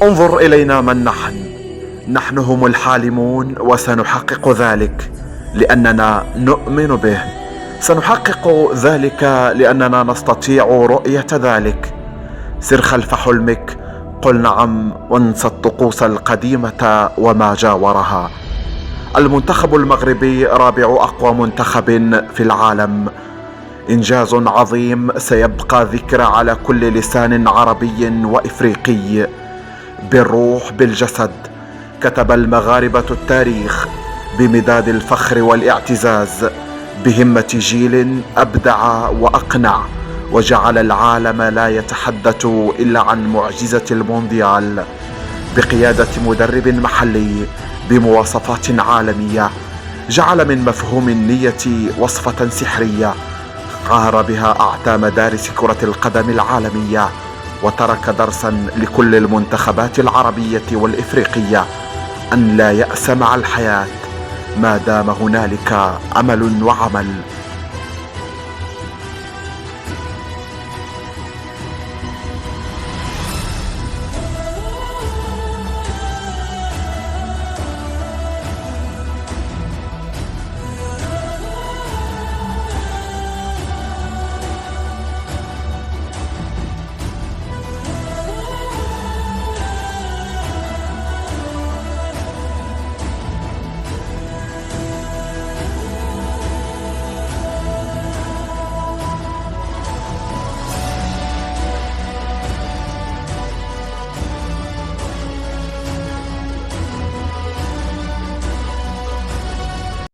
انظر إلينا من نحن هم الحالمون، وسنحقق ذلك لأننا نؤمن به. سنحقق ذلك لأننا نستطيع رؤية ذلك. سر خلف حلمك، قل نعم، وانسى الطقوس القديمة وما جاورها. المنتخب المغربي رابع أقوى منتخب في العالم، إنجاز عظيم سيبقى ذكرى على كل لسان عربي وإفريقي. بالروح بالجسد كتب المغاربة التاريخ بمداد الفخر والاعتزاز، بهمة جيل أبدع وأقنع وجعل العالم لا يتحدث إلا عن معجزة المونديال، بقيادة مدرب محلي بمواصفات عالمية جعل من مفهوم النية وصفة سحرية قهر بها أعتى مدارس كرة القدم العالمية، وترك درسا لكل المنتخبات العربية والإفريقية أن لا يأس مع الحياة ما دام هنالك أمل وعمل.